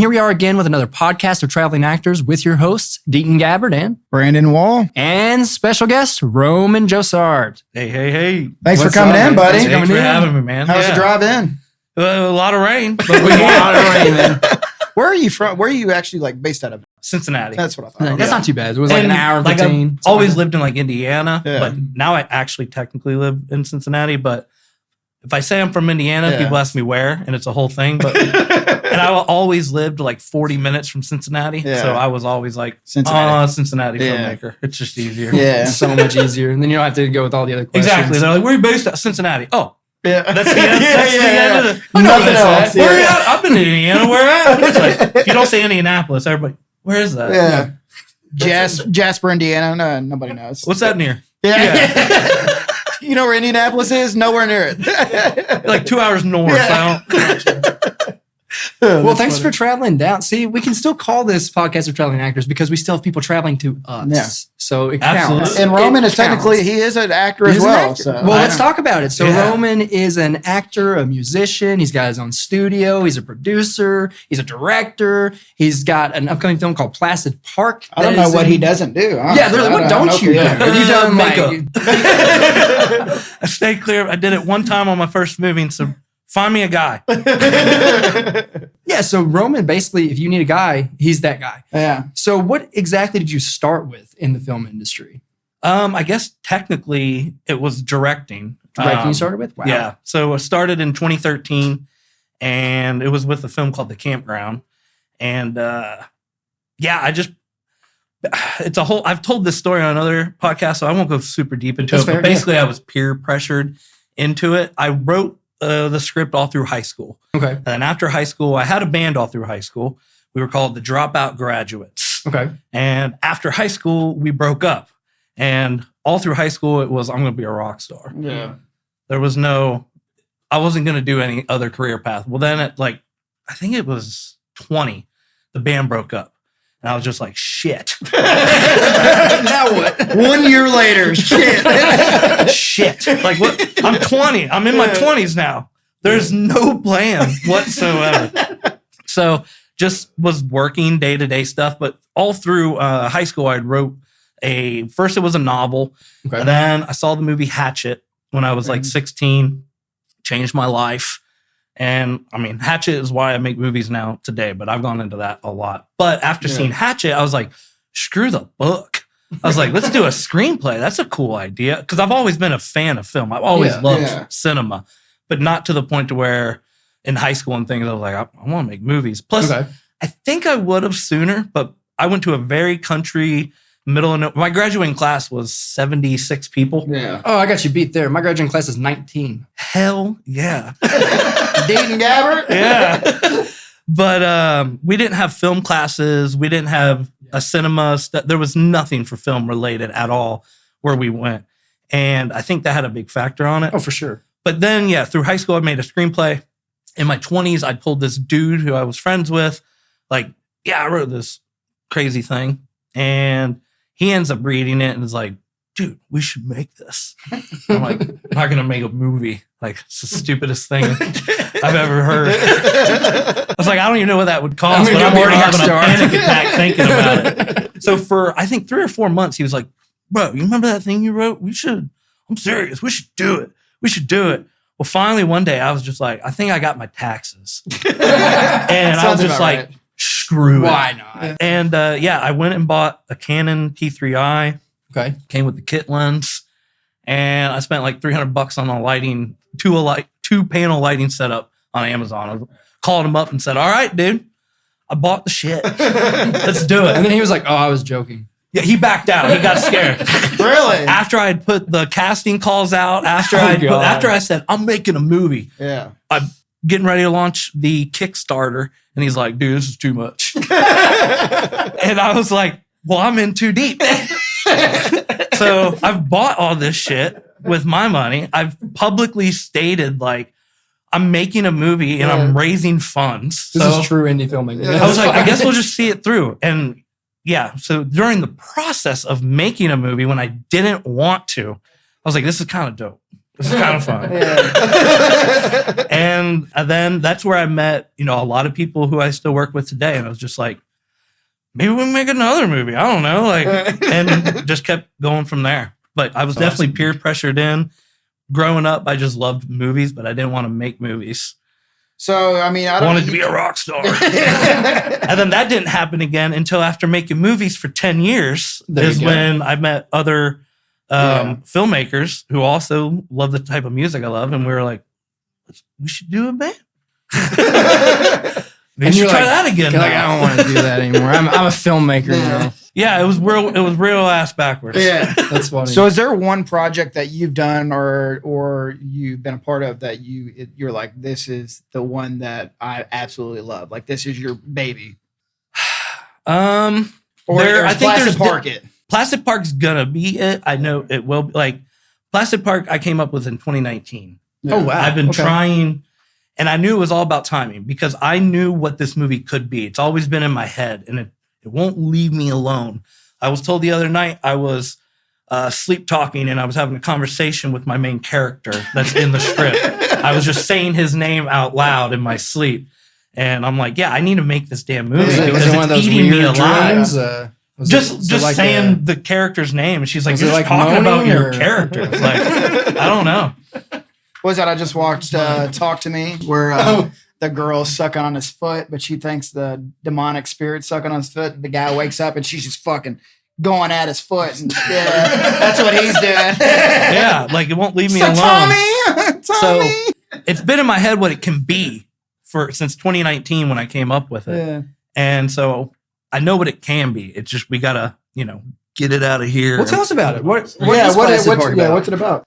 here we are again with another podcast of traveling actors with your hosts, Deaton Gabbard and Brandon Wall. And special guest, Roman Jossart. Hey. Thanks for coming in, buddy. Thanks for having me, man. How's the drive in? A lot of rain, but A lot of rain, man. Where are you from? Where are you actually based out of? Cincinnati. That's what I thought. That's not too bad. It was like an hour and like 15. I've always lived in like Indiana, Yeah. but now I actually technically live in Cincinnati. But if I say I'm from Indiana, people ask me where, and it's a whole thing. But and I always lived like 40 minutes from Cincinnati, so I was always like, Cincinnati filmmaker. It's just easier. Yeah, it's so much easier, and then you don't have to go with all the other questions. Exactly. They're like, where are you based at? Cincinnati. Oh. Yeah, that's the end. That's the end of the. I know that's Where are you at? I've been in Indiana. Where at? It's like, if you don't say Indianapolis, everybody, where is that? Yeah. Jasper, Indiana. No, nobody knows. What's that near? Yeah. You know where Indianapolis is? Nowhere near it. Like 2 hours north. Yeah. Well, thanks for traveling down. See, we can still call this podcast of traveling actors because we still have people traveling to us. Yeah. So it counts. And Roman is technically, he is an actor as well. So. Well, let's talk about it. So Roman is an actor, a musician. He's got his own studio. He's a producer. He's a director. He's got an upcoming film called Placid Park. I don't know what he doesn't do. Yeah, literally, what don't you do? Have you done makeup? I stay clear. I did it one time on my first movie, so find me a guy. Yeah, so Roman, basically, if you need a guy, he's that guy. Yeah. So what exactly did you start with in the film industry? I guess technically it was directing. Directing you started with? Wow. Yeah. So I started in 2013, and it was with a film called The Campground. And it's a whole, I've told this story on another podcast, so I won't go super deep into it. But basically, I was peer pressured into it. I wrote the script all through high school. Okay. And then after high school, I had a band all through high school. We were called the Dropout Graduates. Okay. And after high school, we broke up. And all through high school, it was, I'm going to be a rock star. Yeah. There was I wasn't going to do any other career path. Well, then at I think it was 20, the band broke up. And I was just like, shit. Now what? 1 year later, shit. Shit. Like, what? I'm 20. I'm in my 20s now. There's no plan whatsoever. So just was working day-to-day stuff. But all through high school, I wrote first it was a novel. Okay. And then I saw the movie Hatchet when I was 16. Changed my life. And I mean, Hatchet is why I make movies now today, but I've gone into that a lot. But after seeing Hatchet, I was like, screw the book. I was like, let's do a screenplay. That's a cool idea. Because I've always been a fan of film. I've always loved cinema, but not to the point to where in high school and things, I was like, I want to make movies. Plus, I think I would have sooner, but I went to a very country my graduating class was 76 people. Yeah. Oh, I got you beat there. My graduating class is 19. Hell yeah. Deaton Gabbard? Yeah. But we didn't have film classes. We didn't have a cinema. There was nothing for film related at all where we went. And I think that had a big factor on it. Oh, for sure. But then, through high school, I made a screenplay. In my 20s, I pulled this dude who I was friends with. I wrote this crazy thing. And he ends up reading it and is like, dude, we should make this. I'm like, I'm not going to make a movie. It's the stupidest thing I've ever heard. I was like, I don't even know what that would cost, but I'm already having a panic attack thinking about it. So for, I think 3 or 4 months, he was like, bro, you remember that thing you wrote? I'm serious. We should do it. We should do it. Well, finally, one day, I was just like, I think I got my taxes. And I was just like, screw it. Why not? And I went and bought a Canon T3i. Okay. Came with the kit lens. And I spent like $300 on a lighting, two panel lighting setup on Amazon. I called him up and said, all right, dude, I bought the shit. Let's do it. And then he was like, oh, I was joking. Yeah, he backed out. He got scared. Really? After I had put the casting calls out, after I said, I'm making a movie. Yeah. I'm getting ready to launch the Kickstarter. And he's like, dude, this is too much. And I was like, well, I'm in too deep. So I've bought all this shit with my money. I've publicly stated I'm making a movie and I'm raising funds. This is true indie filming. I was like, I guess we'll just see it through. And so during the process of making a movie, when I didn't want to, I was like, this is kind of dope. This is kind of fun. Yeah. And then that's where I met, a lot of people who I still work with today. And I was just like, maybe we'll make another movie. I don't know. And just kept going from there. But I was definitely peer pressured in. Growing up, I just loved movies, but I didn't want to make movies. So, I mean, I wanted to be a rock star. And then that didn't happen again until after making movies for 10 years when I met other filmmakers who also love the type of music I love. And we were like, we should do a band. And you try that again. You're like, I don't want to do that anymore. I'm a filmmaker now. Yeah, it was real ass backwards. Yeah, that's funny. So, is there one project that you've done or you've been a part of that you're like, this is the one that I absolutely love? Like, this is your baby. I think Placid Park. Placid Park's gonna be it. I know it will. Like Placid Park, I came up with in 2019. Yeah. Oh wow! I've been trying, and I knew it was all about timing because I knew what this movie could be. It's always been in my head, and it won't leave me alone. I was told the other night I was sleep talking and I was having a conversation with my main character that's in the script. I was just saying his name out loud in my sleep. And I'm like, yeah, I need to make this damn movie. Was it one of those eating me weird alive. dreams? Just like saying the character's name. And she's like, was you're it just like talking about moaning your or- character. It's like, I don't know. What was that? I just watched Talk to Me, where the girl's sucking on his foot, but she thinks the demonic spirit sucking on his foot. The guy wakes up and she's just fucking going at his foot. And, that's what he's doing. Yeah, like it won't leave me alone. Tommy! So it's been in my head what it can be since 2019 when I came up with it. Yeah. And so I know what it can be. It's just we gotta, get it out of here. Well, tell us about it. What is what's Placid Park about? what's it about?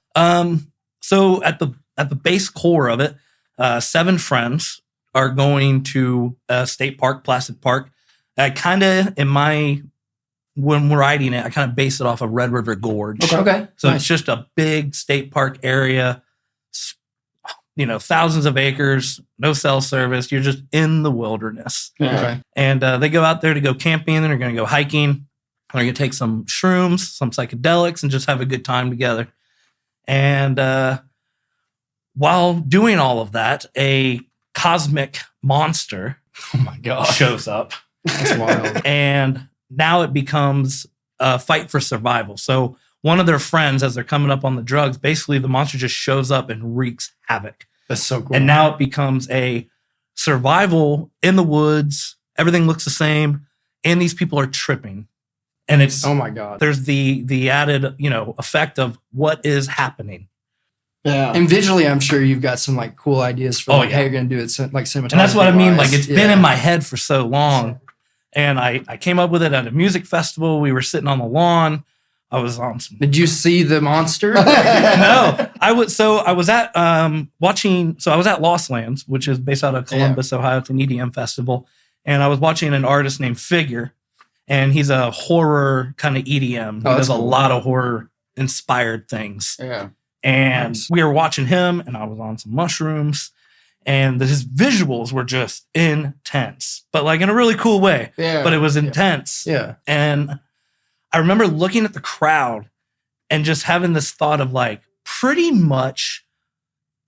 So at the base core of it, 7 friends are going to a state park, Placid Park. I kind of, when we're writing it, I kind of base it off of Red River Gorge. Okay. So it's just a big state park area, thousands of acres, no cell service. You're just in the wilderness. Okay. And they go out there to go camping, and they're going to go hiking. They're going to take some shrooms, some psychedelics, and just have a good time together. And while doing all of that, a cosmic monster Oh my god. shows up. That's wild. And now it becomes a fight for survival. So one of their friends, as they're coming up on the drugs, basically the monster just shows up and wreaks havoc. That's so cool. And now it becomes a survival in the woods. Everything looks the same. And these people are tripping. And it's, oh my god. there's the added, effect of what is happening. Yeah. And visually, I'm sure you've got some like cool ideas for Oh, like, yeah. how you're going to do it, cinematography. And that's what I mean. Like it's been Yeah. in my head for so long. And I came up with it at a music festival. We were sitting on the lawn. I was on some. Did you see the monster? No, I was at watching. So I was at Lost Lands, which is based out of Columbus, Ohio. It's an EDM festival, and I was watching an artist named Figure, and he's a horror kind of EDM. He does a lot of horror inspired things. Yeah. And we were watching him, and I was on some mushrooms, and his visuals were just intense, but like in a really cool way. Yeah. But it was intense. Yeah. And I remember looking at the crowd and just having this thought of like, pretty much,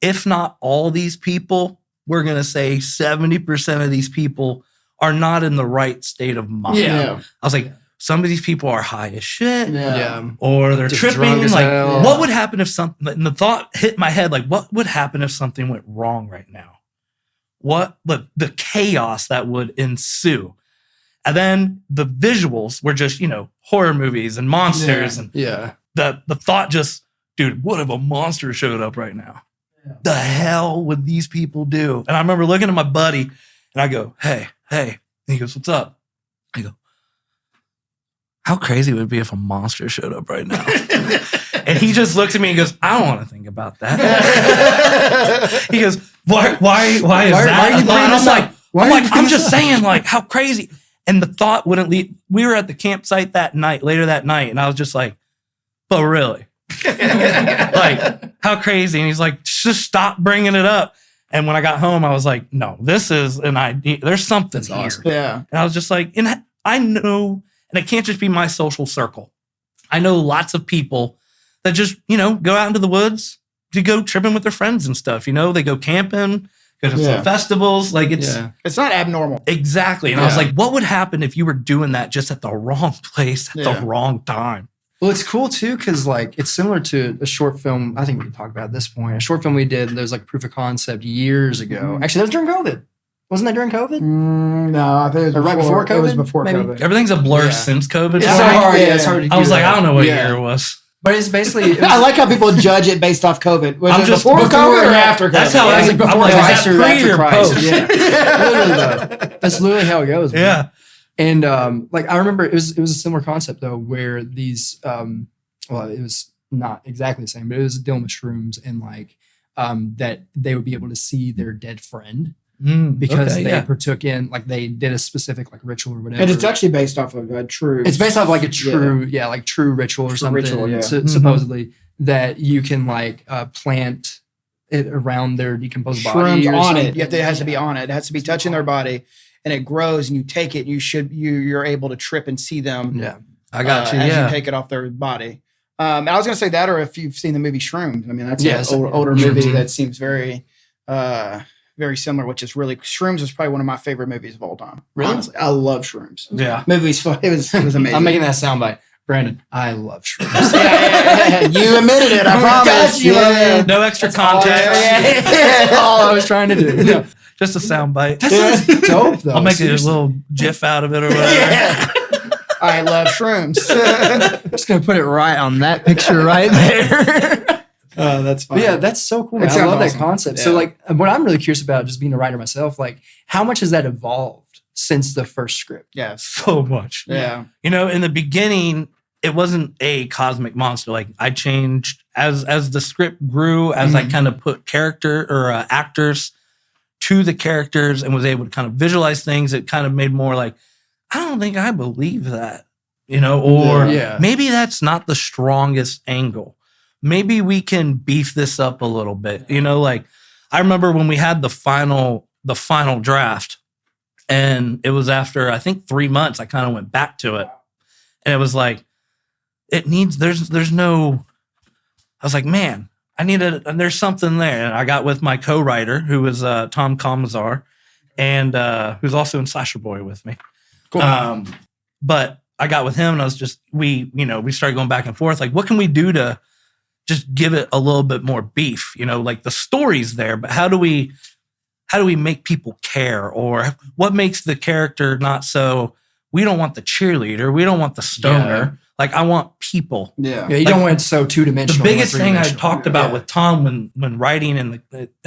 if not all these people, we're going to say 70% of these people are not in the right state of mind. Yeah. I was like, some of these people are high as shit. Yeah. Or they're Just tripping. drunk as Like, hell. what would happen if something, and the thought hit my head, like, what would happen if something went wrong right now? What the chaos that would ensue. And then the visuals were just, horror movies and monsters. And Yeah. the thought just, dude, what if a monster showed up right now? The hell would these people do? And I remember looking at my buddy and I go, hey. And he goes, what's up? I go, how crazy would it be if a monster showed up right now? And he just looks at me and goes, I don't want to think about that. He goes, why is Why that? are you bringing this up? Why are you bringing I'm this just up? saying, like, how crazy. And the thought wouldn't leave. We were at the campsite later that night, and I was just like, but really? Like, how crazy? And he's like, just stop bringing it up. And when I got home, I was like, no, this is an idea. There's something That's here. awesome. Yeah. And I was just like, and I know, and it can't just be my social circle. I know lots of people that just, go out into the woods, to go tripping with their friends and stuff. You know, they go camping, go to some festivals. Like it's not abnormal. Exactly. And I was like, what would happen if you were doing that just at the wrong place at the wrong time? Well, it's cool too because like it's similar to a short film. I think we can talk about at this point. A short film we did. There was like proof of concept years ago. Actually, that was during COVID. Wasn't that during COVID? No, I think it was right before COVID. It was before maybe? COVID. Everything's a blur since COVID. It's so hard. Yeah, it's hard to. I was like, I don't know what year it was. But it's basically. I like how people judge it based off COVID. Was it before COVID or after COVID? That's how I was like, before Christ or after Christ. Post? Yeah, literally though. That's literally how it goes. Man. Yeah, and like I remember, it was a similar concept though, where these, well, it was not exactly the same, but it was dealing with shrooms and like that they would be able to see their dead friend. Because they partook in, like they did a specific like ritual or whatever. And it's actually based off of a true. It's based off like a true, like true ritual or something. Ritual, supposedly that you can like plant it around their decomposed body. Shrooms on it. It has to be on it. It has to be touching their body, and it grows. And you take it. You're able to trip and see them. Yeah, I got you. As you take it off their body. And I was gonna say that, or if you've seen the movie Shrooms. I mean, that's an older movie that seems very. Very similar, which is really Shrooms is probably one of my favorite movies of all time. Really? Honestly, I love Shrooms. Yeah, movie's fun. It was amazing. I'm making that soundbite. Brandon, I love Shrooms. You admitted it. I promise. No extra context. That's all I was trying to do. No. Just a soundbite. That's dope though. I'll make a little GIF out of it or whatever. I love Shrooms. I'm just gonna put it right on that picture right there. Oh, that's fun. Yeah, that's so cool. Man. I love that concept. Yeah. So, like, what I'm really curious about, just being a writer myself, like, how much has that evolved since the first script? Yeah, so much. Yeah, you know, in the beginning, it wasn't a cosmic monster. Like, I changed as the script grew, as I kind of put character or actors to the characters and was able to kind of visualize things. It kind of made more like, I don't think I believe that, you know, or maybe that's not the strongest angle. Maybe we can beef this up a little bit. You know, like I remember when we had the final draft, and it was after I think 3 months, I kind of went back to it, and it was like, it needs, there's no, I was like, man, there's something there. And I got with my co-writer who was Tom Kamazar, and who's also in Slasherboy with me. Cool. But I got with him, and I was just, we started going back and forth. Like, what can we do to just give it a little bit more beef? You know, like the story's there, but how do we make people care? Or what makes the character not so, we don't want the cheerleader, we don't want the stoner. Yeah. Like, I want people. Yeah. You don't want it so two-dimensional. The biggest thing I talked about with Tom when writing in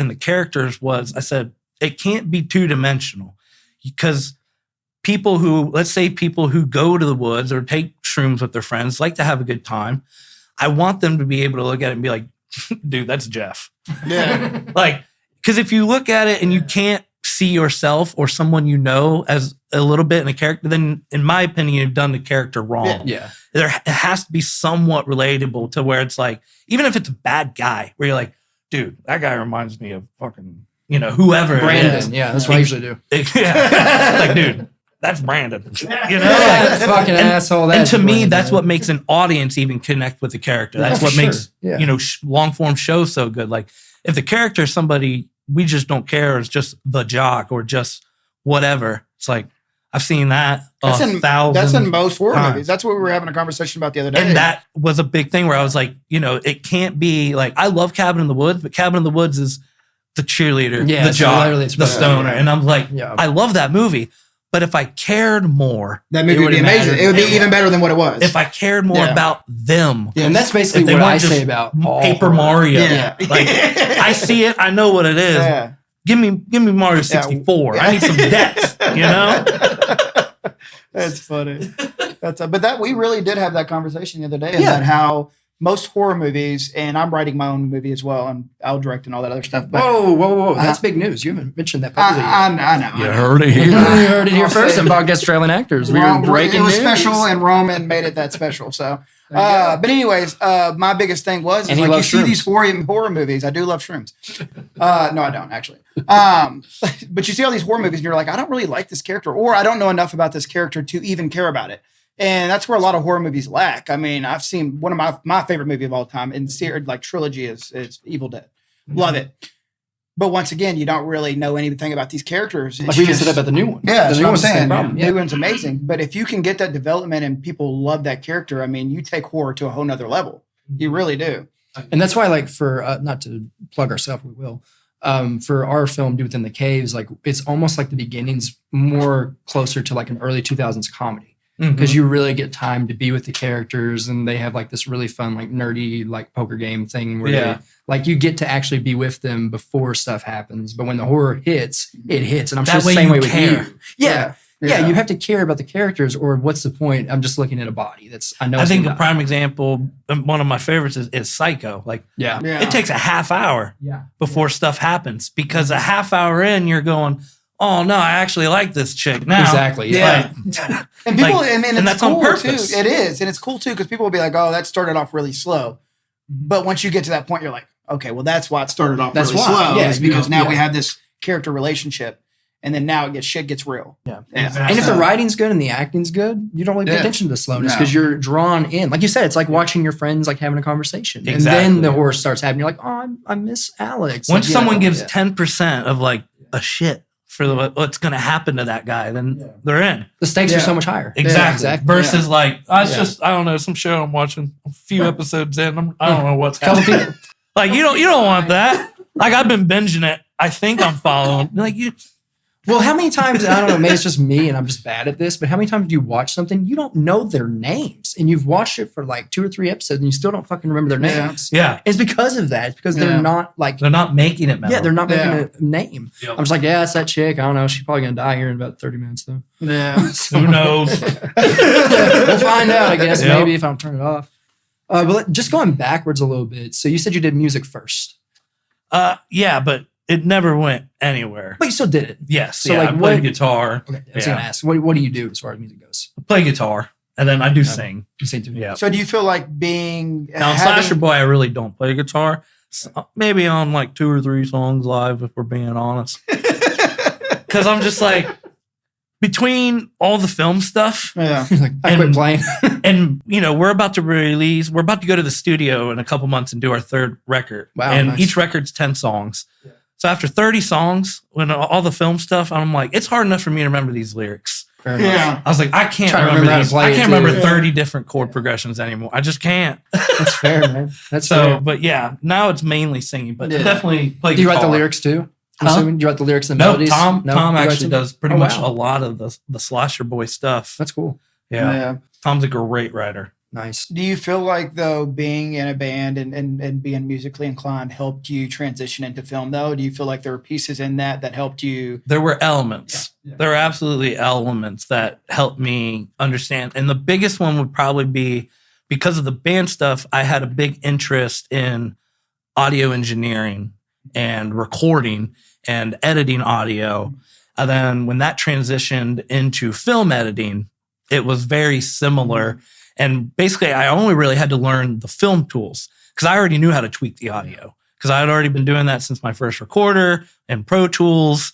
the characters was, I said, it can't be two-dimensional, because people who go to the woods or take shrooms with their friends like to have a good time. I want them to be able to look at it and be like, dude, that's Jeff. Yeah. Like, because if you look at it and you can't see yourself or someone you know as a little bit in a character, then in my opinion, you've done the character wrong. Yeah. It has to be somewhat relatable to where it's like, even if it's a bad guy, where you're like, dude, that guy reminds me of fucking, you know, whoever. Brandon. Yeah, that's what I usually do. Yeah. Like, dude, that's Brandon. You know, like, fucking asshole. And to me, that's what makes an audience even connect with the character. That's what makes you know, long form shows so good. Like, if the character is somebody we just don't care, or it's just the jock or just whatever, it's like, I've seen that that's in most horror times. movies. That's what we were having a conversation about the other day. And that was a big thing where I was like, you know, it can't be like, I love Cabin in the Woods, but Cabin in the Woods is the cheerleader, the jock, the stoner. And I'm like, I love that movie. But if I cared more, that movie would be amazing. It would be even better than what it was. If I cared more about them. Yeah, and that's basically what I say about Paper Mario. Yeah. Like, I see it, I know what it is. Yeah. Give me Mario 64. Yeah. I need some depth, you know? That's funny. But we really did have that conversation the other day about how most horror movies, and I'm writing my own movie as well, and I'll direct and all that other stuff. But, whoa. That's big news. You haven't mentioned that publicly yet. I know. You heard it here. You heard it here first on Podcast Trailing Actors. We were breaking news. It was special, and Roman made it that special. So, but anyways, my biggest thing was, like, you see these horror movies. I do love shrooms. No, I don't actually. But you see all these horror movies, and you're like, I don't really like this character, or I don't know enough about this character to even care about it. And that's where a lot of horror movies lack. I mean, I've seen one of my favorite movie of all time in like trilogy is Evil Dead. Love it. But once again, you don't really know anything about these characters. Like we even said about the new one. Yeah, that's the what new I'm one's the same saying. problem. New one's amazing. But if you can get that development and people love that character, I mean, you take horror to a whole nother level. You really do. And that's why, like, for not to plug ourselves, we will. For our film, Do Within the Caves, like it's almost like the beginning's more closer to like an early 2000s comedy. Because you really get time to be with the characters, and they have like this really fun, like nerdy, like poker game thing where they, like you get to actually be with them before stuff happens. But when the horror hits, it hits, and I'm sure it's the same way with you. Yeah, you have to care about the characters, or what's the point? I'm just looking at a body. I think a prime example, one of my favorites is Psycho. Like, it takes a half hour before stuff happens, because a half hour in, you're going, oh no, I actually like this chick now. Exactly. Yeah. And people, and and it's that's cool on purpose. too. It is, and it's cool too, because people will be like, "Oh, that started off really slow," but once you get to that point, you're like, "Okay, well, that's why it started off really slow." Yeah, is because now we have this character relationship, and then now shit gets real. Yeah, exactly. And if the writing's good and the acting's good, you don't really pay attention to the slowness because you're drawn in. Like you said, it's like watching your friends like having a conversation, and then the horror starts happening. You're like, "Oh, I miss Alex." Once someone gives 10% of like a shit for what's going to happen to that guy, then they're in. The stakes are so much higher. Exactly. Versus like, it's just, I don't know, some show I'm watching a few episodes in. I don't know what's happening. Like, you don't want that. Like, I've been binging it. I think I'm following. Like, well, how many times, I don't know, maybe it's just me and I'm just bad at this, but how many times do you watch something, you don't know their names, and you've watched it for like 2 or 3 episodes and you still don't fucking remember their names? Yeah. It's because of that. It's because they're not like... They're not making it memorable. Yeah, they're not making a name. Yep. I'm just like, it's that chick. I don't know. She's probably going to die here in about 30 minutes though. Yeah. Who knows? We'll find out, I guess, maybe if I don't turn it off. But just going backwards a little bit. So you said you did music first. Yeah, but it never went anywhere. But you still did it. Yes. So like, I played guitar. Okay, I was going to ask, what do you do as far as music goes? I play guitar, and then I do sing. You sing too? Yeah. So do you feel like being... Now, Slasherboy, I really don't play guitar. So maybe on like 2 or 3 songs live, if we're being honest. Because I'm just like, between all the film stuff... Yeah. Like, I quit playing. And, we're about to go to the studio in a couple months and do our 3rd record. Wow, and nice. each record's 10 songs. Yeah. So after 30 songs, when all the film stuff, I'm like, it's hard enough for me to remember these lyrics. Yeah. I was like, I can't remember these. I can't remember 30 different chord progressions anymore. I just can't. That's fair, man. That's so, fair. But yeah, now it's mainly singing, but definitely play guitar. Do you write the lyrics too? I'm assuming you write the lyrics and the melodies? Tom actually does pretty much a lot of the Slasherboy stuff. That's cool. Yeah. Tom's a great writer. Nice. Do you feel like, though, being in a band and being musically inclined helped you transition into film, though? Do you feel like there were pieces in that helped you? There were elements. Yeah. There were absolutely elements that helped me understand. And the biggest one would probably be, because of the band stuff, I had a big interest in audio engineering and recording and editing audio. And then when that transitioned into film editing, it was very similar. And basically, I only really had to learn the film tools because I already knew how to tweak the audio, because I had already been doing that since my first recorder and Pro Tools.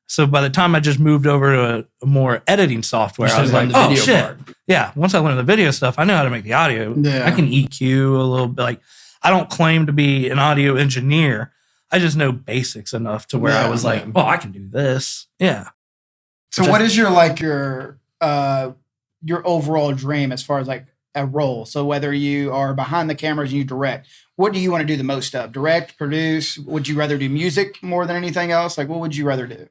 So by the time I just moved over to a more editing software, I was like, oh, shit. Yeah, once I learned the video stuff, I know how to make the audio. Yeah. I can EQ a little bit. Like, I don't claim to be an audio engineer. I just know basics enough to where I was like, oh, I can do this. Yeah. So what is your overall dream as far as like a role? So whether you are behind the cameras and you direct, what do you want to do the most of? Direct, produce? Would you rather do music more than anything else? Like, what would you rather do?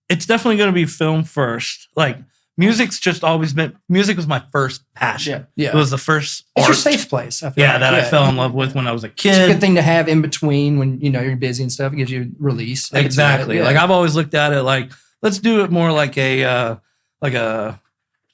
It's definitely going to be film first. Like, music's just always been, music was my first passion. Yeah. It was the first It's art. your safe place. I feel I fell in love with when I was a kid. It's a good thing to have in between when, you're busy and stuff. It gives you release. Exactly. Like, I've always looked at it like, let's do it more like it's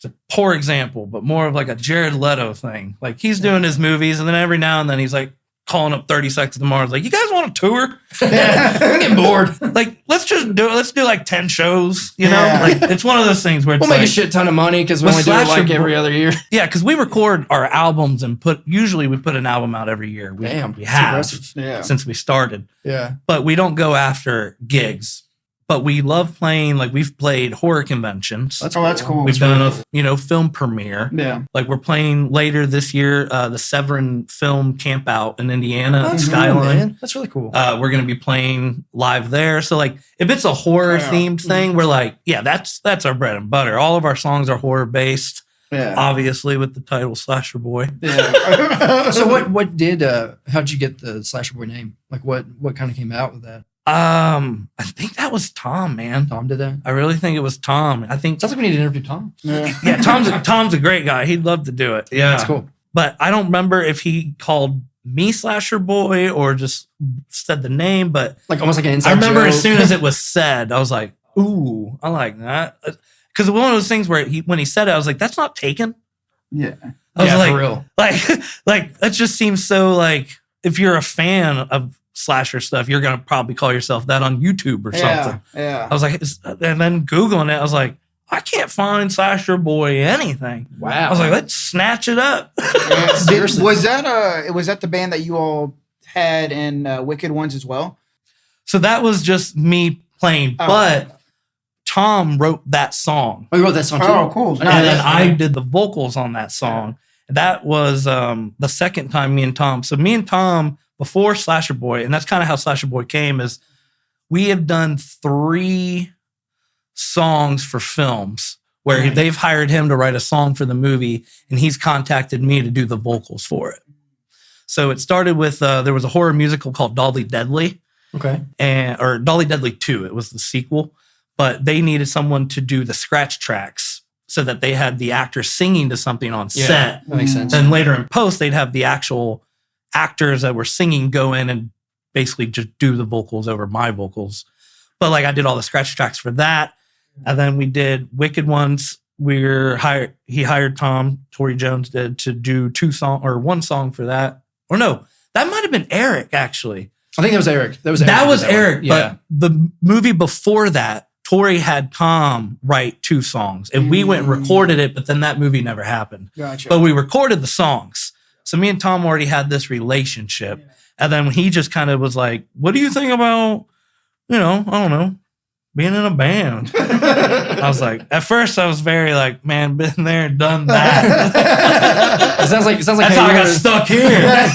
a poor example, but more of like a Jared Leto thing. Like, he's doing his movies, and then every now and then he's like calling up 30 Seconds to Mars, like, you guys want a tour? I'm getting bored. Like, let's do like 10 shows, Like, it's one of those things where it's we'll make a shit ton of money because we only do it like every other year. Yeah, because we record our albums and usually we put an album out every year. We have since we started. Yeah. But we don't go after gigs. but we love playing. Like we've played horror conventions. That's cool. We've done a film premiere. Yeah. Like we're playing later this year, the Severin Film Campout in Indiana, That's cool, Skyline. man. That's really cool. We're going to be playing live there. So like if it's a horror themed thing, we're like, yeah, that's our bread and butter. All of our songs are horror based. Yeah. Obviously with the title Slasherboy. Yeah. So what did how'd you get the Slasherboy name? Like what kind of came out with that? I think that was Tom, man. Tom did that? I really think it was Tom. I think Sounds like we need to interview Tom. yeah, Tom's a great guy. He'd love to do it. Yeah. That's cool. But I don't remember if he called me Slasherboy or just said the name, but Like almost like an inside I remember joke. as soon as it was said, I was like, ooh, I like that. Because one of those things where when he said it, I was like, that's not taken. Yeah. I was Yeah, like, for real. like that just seems so like if you're a fan of slasher stuff, you're gonna probably call yourself that on YouTube or something. Yeah. I was like, and then Googling it, I was like, I can't find Slasherboy anything. Wow. I was like, let's snatch it up. Seriously. Was that the band that you all had in Wicked Ones as well? So that was just me playing, Oh. but Tom wrote that song. Oh, you wrote that song too? Oh, cool. I know And then that. I did the vocals on that song. That was the second time me and Tom. So me and Tom before Slasherboy, and that's kind of how Slasherboy came, is we have done 3 songs for films where they've hired him to write a song for the movie, and he's contacted me to do the vocals for it. So it started with there was a horror musical called Dolly Deadly, Okay. or Dolly Deadly 2. It was the sequel, but they needed someone to do the scratch tracks so that they had the actor singing to something on Yeah, set. that makes sense. Then later in post, they'd have the actual actors that were singing go in and basically just do the vocals over my vocals. But like I did all the scratch tracks for that. And then we did Wicked Ones. He hired Tom, Tory Jones did, to do 1 song for that. Or no, that might have been Eric actually. I think that was Eric. That was Eric. That was one. Eric. Yeah. But the movie before that, Tory had Tom write 2 songs, and we went and recorded it, but then that movie never happened. Gotcha. But we recorded the songs. So me and Tom already had this relationship. And then he just kind of was like, what do you think about, I don't know, being in a band? I was like, at first I was very like, man, been there and done that. It sounds like That's how I got stuck here.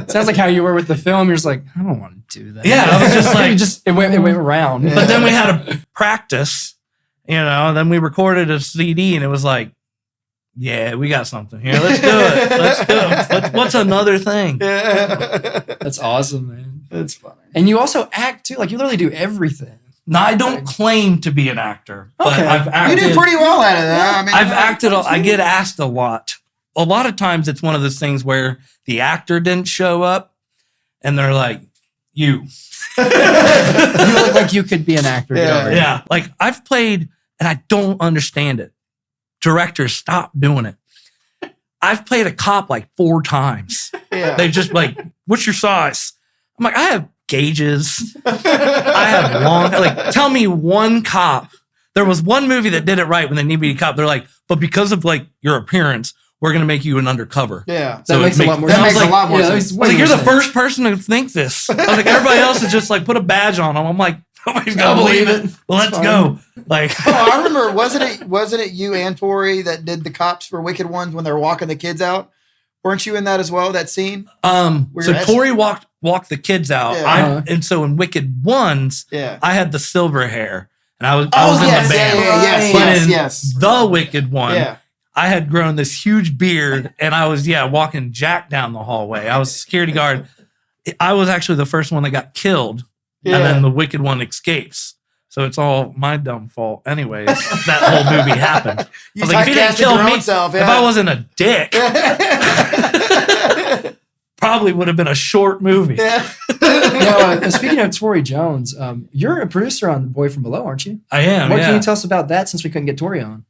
Sounds like how you were with the film. You're just like, I don't want to do that. Yeah, I was just like, it went around. But then we had a practice, and then we recorded a CD, and it was like, yeah, we got something here. Let's do it. Let's do it. What's another thing? That's awesome, man. That's funny. And you also act too. Like you literally do everything. Now, I don't claim to be an actor, but Okay. I've You acted. did pretty well out of that. I mean, I've acted. I get asked a lot. A lot of times, it's one of those things where the actor didn't show up, and they're like, "You." You look like you could be an actor. Get Yeah. over it. Yeah, like I've played, and I don't understand it. Directors, stop doing it. I've played a cop like 4 times. Yeah. They just like, what's your size? I'm like, I have gauges. I have long, like, tell me one cop. There was one movie that did it right when they needed to be a cop. They're like, but because of like your appearance, we're going to make you an undercover. Yeah. That makes a lot more That sense. makes a lot more Yeah, that sense. makes I was like, way you're more the sense. first person to think this. I was like, everybody else is just like, put a badge on them. I'm like, nobody's I going to believe believe it. it. Well, let's It's go. Like, Oh, I remember. Wasn't it you and Tori that did the cops for Wicked Ones when they were walking the kids out? Weren't you in that as well? That scene? so Whereas- Tori walked the kids out. Yeah. And so in Wicked Ones, Yeah. I had the silver hair and I was Oh in yes, the band. yes, But yes, in yes. the Wicked One, Yeah. I had grown this huge beard and I was, walking Jack down the hallway. I was a security guard. I was actually the first one that got killed. Yeah. And then the Wicked One escapes. So it's all my dumb fault. Anyways, that whole movie happened. You I was like, if he didn't typecasted kill your me, own self. if I wasn't a dick, probably would have been a short movie. Yeah. Speaking of Tory Jones, you're a producer on The Boy from Below, aren't you? I am. What yeah. can you tell us about that since we couldn't get Tory on?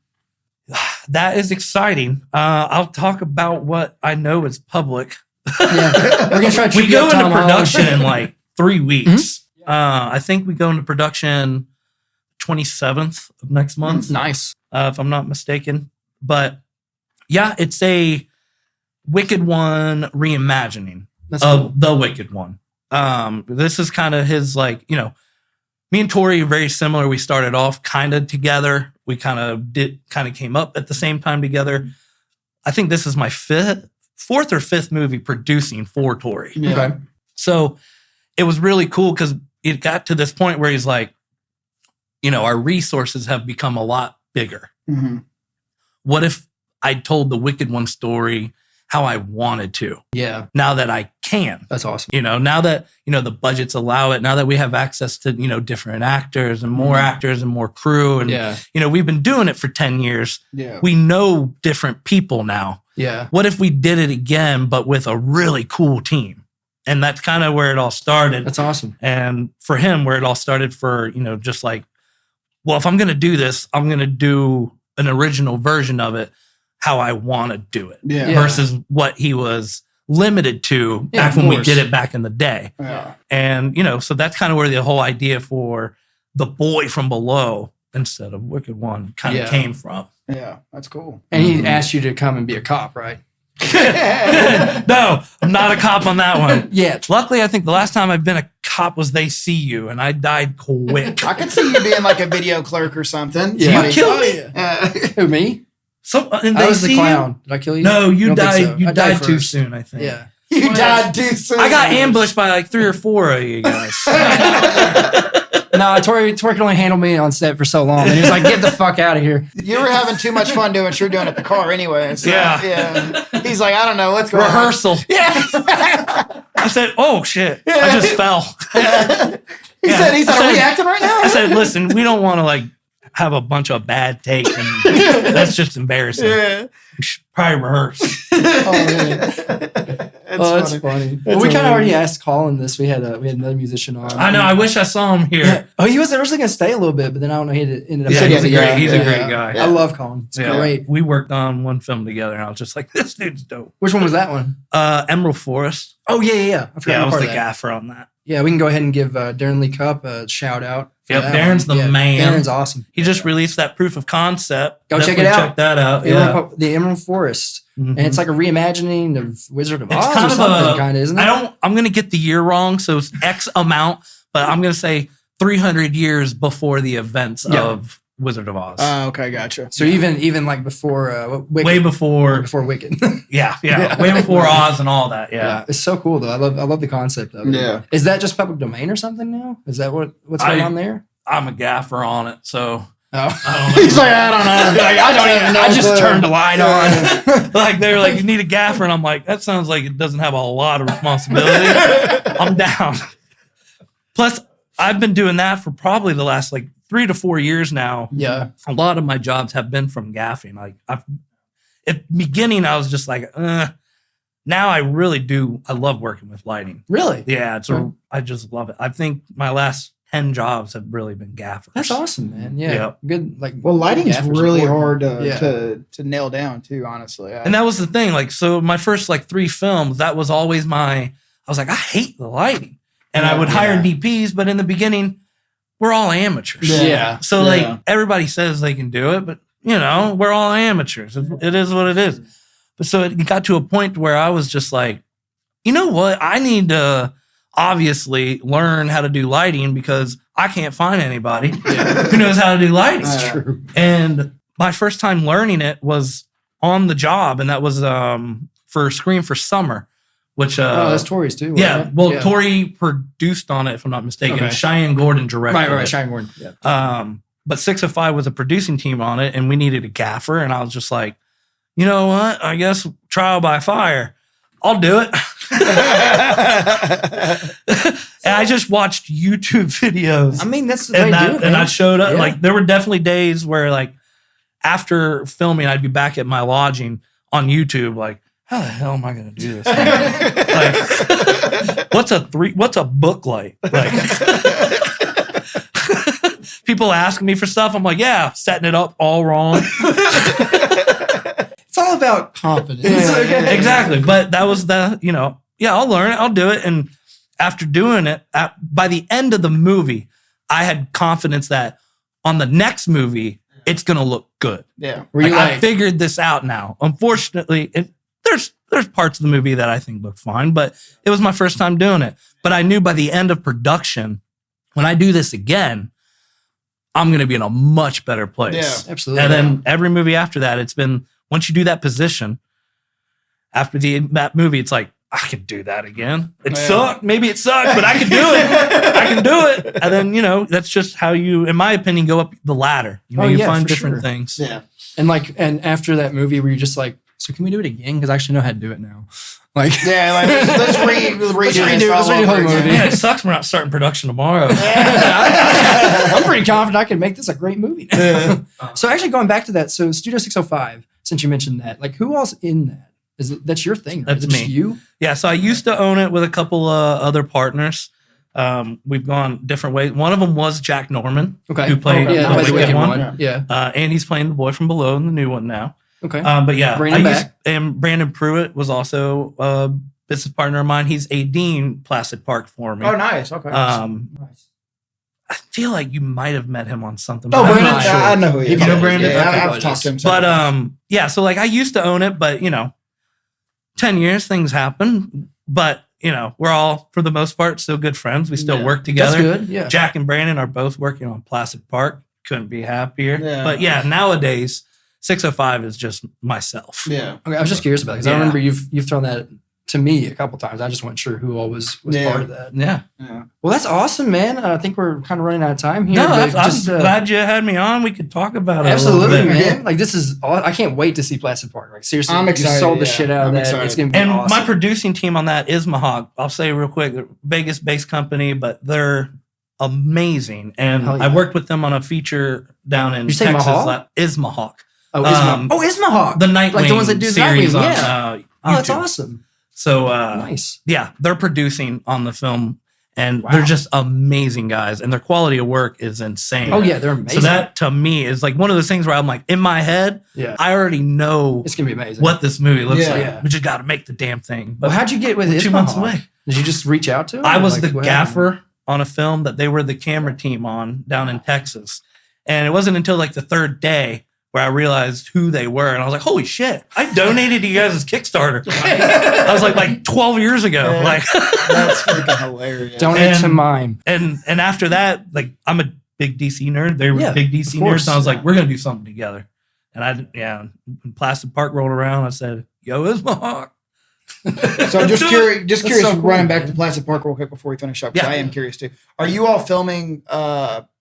That is exciting. I'll talk about what I know is public. Yeah, we're gonna try to We trip you go up, into Tom Holland. production in like 3 weeks. I think we go into production 27th of next month, Nice. if I'm not mistaken. But yeah, it's a Wicked One reimagining That's of cool. the Wicked One. This is kind of his, like, me and Tory are very similar. We started off kind of together. We kind of came up at the same time together. I think this is my fourth or fifth movie producing for Tory. Yeah. Okay. So it was really cool because it got to this point where he's like, our resources have become a lot bigger. Mm-hmm. What if I told the Wicked One story how I wanted to? Yeah. Now that I can. That's awesome. Now that, the budgets allow it, now that we have access to, different actors and more actors and more crew. And, Yeah. We've been doing it for 10 years. Yeah. We know different people now. Yeah. What if we did it again, but with a really cool team? And that's kind of where it all started. That's awesome. And for him, where it all started for, just like, well, if I'm going to do this, I'm going to do an original version of it how I want to do it Yeah. versus what he was limited to back of when we course. did it back in the day. Yeah. And, so that's kind of where the whole idea for The Boy from Below instead of Wicked One kind of Yeah. came from. Yeah. That's cool. And he asked you to come and be a cop, right? No, I'm not a cop on that one. Yeah. Luckily, I think the last time I've been a cop was They See You, and I died quick. I could see you being like a video clerk or something. Yeah. Somebody- You killed me. Yeah. Who, me? So, and I They was the See You? clown. Did I kill you? No, you I don't think died. so. You I died too first. soon, I think. Yeah. You died too soon. I got ambushed by like 3 or 4 of you guys. No, Tory can only handle me on set for so long. And he was like, get the fuck out of here. You were having too much fun doing what you're doing at the car anyway. So, Yeah. yeah. He's like, I don't know. Let's go. Rehearsal. Yeah. I said, "Oh shit!" I just fell. He Yeah. said, I are said- we acting right now? I said, "Listen, we don't want to like have a bunch of bad takes, and that's just embarrassing. Yeah. We should probably rehearse." Oh, man. That's funny. Well, we kind of already asked Colin this. We had another musician on. I know. I wish I saw him here. Yeah. Oh, he was originally going to stay a little bit, but then I don't know. He ended up. Yeah, saying he's a yeah, great- he's a yeah, great yeah. guy. I love Colin. It's Yeah. great. We worked on one film together, and I was just like, "This dude's dope." Which one was that one? Emerald Forest. Oh, yeah. I forgot Yeah, I was part the of that. gaffer on that. Yeah, we can go ahead and give Darren Lee Cupp a shout out. for Yep, that Darren's one. the man. Darren's awesome. He just released that proof of concept. Go check Definitely it out. Check that out. Yeah. The Emerald Forest. Mhm. And it's like a reimagining of Wizard of It's Oz kind or of something, a- kind of, isn't it? I'm going to get the year wrong, so it's X amount, but I'm going to say 300 years before the events Yeah. of Wizard of Oz. Okay, gotcha. So even like before Wicked. Way before, before Wicked. yeah, Yeah. way before Oz and all that. Yeah, Yeah. it's so cool though. I love the concept of it. Yeah. Is that just public domain or something now? Is that what's going on there? I'm a gaffer on it, so Oh. I don't know. He's like, I don't know. Like, I don't even know. I just turned the light on. Like they're like, you need a gaffer, and I'm like, that sounds like it doesn't have a lot of responsibility. I'm down. Plus, I've been doing that for probably the last like 3 to 4 years now. Yeah. A lot of my jobs have been from gaffing. Like at the beginning, I was just like, now I really do. I love working with lighting. Really? Yeah, I just love it. I think my last 10 jobs have really been gaffers. That's awesome, man. Yeah. Yep. Good. Like, Well, lighting's gaffers really important. hard Yeah. to nail down too, honestly. And that was the thing. Like, so my first like 3 films, that was always I was like, I hate the lighting. And I would hire DPs, but in the beginning, we're all amateurs. Yeah. So Yeah. like everybody says they can do it, but we're all amateurs. It is what it is. But so it got to a point where I was just like, you know what? I need to obviously learn how to do lighting because I can't find anybody who knows how to do lighting. That's true. And my first time learning it was on the job, and that was for Scream for Summer, which that's Tory's too. yeah. wasn't it? Well, Yeah. Tory produced on it, if I'm not mistaken. Okay. Cheyenne Gordon directed. Right. it. Shine Gordon. Yeah. But 6 of 5 was a producing team on it, and we needed a gaffer. And I was just like, you know what? I guess trial by fire. I'll do it. And I just watched YouTube videos. I mean, that's the way And, to do that, it, and man. I showed up. Yeah. Like, there were definitely days where, like, after filming, I'd be back at my lodging on YouTube, like, how the hell am I going to do this? Like, what's a book light? Like, people asking me for stuff. I'm like, yeah, setting it up all wrong. It's all about confidence. Yeah. Exactly. But that was I'll learn it. I'll do it. And after doing it, by the end of the movie, I had confidence that on the next movie, it's going to look good. Yeah. Were you I like, figured this out now. Unfortunately, there's parts of the movie that I think look fine, but it was my first time doing it. But I knew by the end of production, when I do this again, I'm going to be in a much better place. Yeah, absolutely. And then every movie after that, it's been, once you do that position, after that movie, it's like, I could do that again. It sucked. Maybe it sucked, but I can do it. I can do it. And then, you know, that's just how you, in my opinion, go up the ladder. You know, you find different things. Yeah. And after that movie where you're just like, so can we do it again? Because I actually know how to do it now. Like, Yeah, like let's redo the whole movie. Yeah, it sucks we're not starting production tomorrow. I'm pretty confident I can make this a great movie. So actually going back to that, so Studio 605, since you mentioned that, like who else in that? That's your thing, right? That's Is it me. just you? Yeah, so I used to own it with a couple other partners. We've gone different ways. One of them was Jack Norman, Okay. who played yeah, the the Wicked one. one. Yeah. And he's playing the boy from below in the new one now. Okay. But yeah, Bring him back. and Brandon Pruitt was also a business partner of mine. He's AD'ing Placid Park for me. Oh, nice. Okay. Nice. I feel like you might have met him on something. Oh, but I'm Brandon, not sure. I know who he is. You know Brandon? Yeah, Okay, I've talked to him. But yeah, so like I used to own it, but you know, 10 years things happen. But you know, we're all for the most part still good friends. We still work together. That's good. Yeah. Jack and Brandon are both working on Placid Park. Couldn't be happier. Yeah. But yeah, nowadays 605 is just myself. Yeah. Okay, I was just curious about it because I remember you've thrown that to me a couple times. I just wasn't sure who all was part of that. Yeah. Well, that's awesome, man. I think we're kind of running out of time here. No, but I'm just, glad you had me on. We could talk about it. absolutely, a little bit. man. Like this is all. I can't wait to see Placid Park. Like seriously, I'm excited, You sold the yeah. shit out of I'm that. excited. It's gonna be And awesome. my producing team on that is Mahal. I'll say real quick, they're a Vegas-based company, but they're amazing. And Hell yeah. I worked with them on a feature down in You say Texas. Mahal? Ismahawk. Ismahawk. The Nightwing Like the ones that do the series Nightwing, on yeah. YouTube. Oh, that's awesome. So Nice. yeah, they're producing on the film, and Wow. they're just amazing guys, and their quality of work is insane. Oh yeah, they're amazing. So that to me is like one of those things where I'm like, in my head, yeah, I already know it's gonna be amazing. what this movie looks Yeah. like. Yeah. We just got to make the damn thing. But Well, how'd you get with we're 2 months away. Did you just reach out to him? I or, was like, the what happened? gaffer on a film that they were the camera team on down in Texas. And it wasn't until like the third day where I realized who they were. And I was like, holy shit, I donated to you guys' Kickstarter. I was like 12 years ago. Yeah. Like That's freaking hilarious. Donate to And- mine. and after that, like I'm a big DC nerd. They were Yeah, big DC of nerds. course. So I was like, we're gonna do something together. And when Placid Park rolled around, I said, yo, it's my hawk. So just curious, That's so cool, running back man. to Placid Park real quick before we finish up. 'Cause Yeah. I am curious too. Are you all filming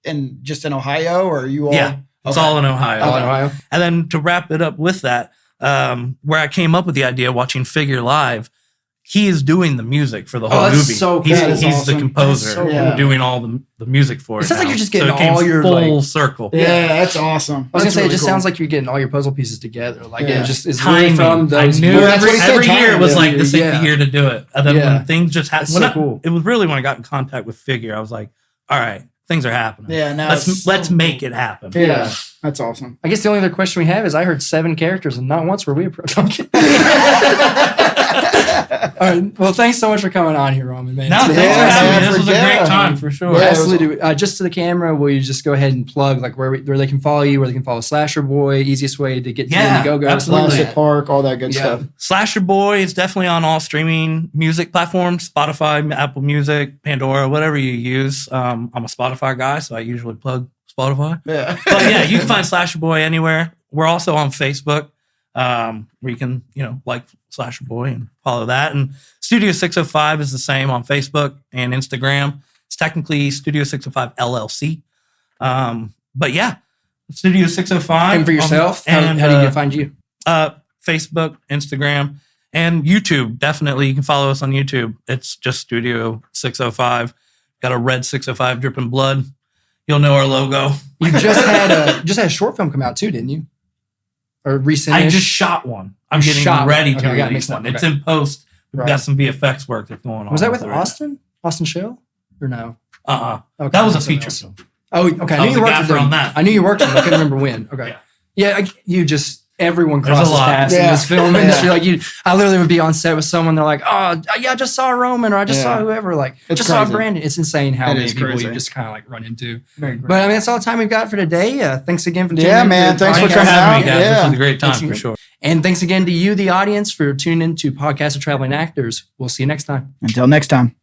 in Ohio, or are you all? Yeah, it's all in Ohio. Oh, in Ohio. And then to wrap it up with that, where I came up with the idea watching Figure Live, he is doing the music for the whole that's movie. so cool. He's, That is he's awesome. the composer That's so cool. doing all the music for it. It sounds like now. you're just getting it came all your, full like- circle. Yeah, that's awesome. I was gonna That's say, really it just cool. sounds like you're getting all your puzzle pieces together. Like Yeah. it just is really Timing. from those. I knew Well, that's what he said, every year timing, it was yeah. like this ain't Yeah. the year to do it. And then Yeah. when things just happened, That's so cool. it was really when I got in contact with Figure, I was like, all right, things are happening. Yeah, now let's make it happen. Yeah, that's awesome. I guess the only other question we have is I heard 7 characters and not once were we approached. All right. Well, thanks so much for coming on here, Roman. Man, No, It's been thanks for awesome. having me. man, This was a yeah. great time for sure. Yeah. Absolutely. Just to the camera, will you just go ahead and plug like where they can follow you, where they can follow Slasherboy, easiest way to get to Yeah, the Go-Go. absolutely. Placid Park, all that good Yeah. stuff. Slasherboy is definitely on all streaming music platforms, Spotify, Apple Music, Pandora, whatever you use. I'm a Spotify guy, so I usually plug Spotify. Yeah. But yeah, you can find Slasherboy anywhere. We're also on Facebook, where you can, like Slasherboy and follow that. And Studio 605 is the same on Facebook and Instagram. It's technically Studio 605 LLC. But yeah, Studio 605. And for yourself, and how do you find you? Facebook, Instagram, and YouTube. Definitely, you can follow us on YouTube. It's just Studio 605. Got a red 605 dripping blood. You'll know our logo. You just had a short film come out too, didn't you? Or recent? I just shot one. I'm You getting shot ready one. to Okay, I got release mixed up. one. It's Okay. in post. We've Right. got some VFX work that's going on. Was that with it right now. Austin Shell or no? Uh-uh. Okay, That was a that's feature something else. film. Oh, okay. I I knew was you a worked with gaffer them. on that. I knew you worked with them. I couldn't remember when. Okay. Yeah, you just everyone There's a crosses lot. paths in Yeah. this film Yeah. industry. Like I literally would be on set with someone. They're like, "Oh, yeah, I just saw Roman, or I just Yeah. saw whoever." Like, It's just saw crazy. Brandon. It's insane how It many is people crazy. you just kind of like run into. Very great. But I mean, that's all the time we've got for today. Thanks again for tuning Yeah, in to man. the Thanks for podcast. coming Having me, out. guys. Yeah. This was a great time Thanks for again. sure. And thanks again to you, the audience, for tuning in to Podcast of Traveling Actors. We'll see you next time. Until next time.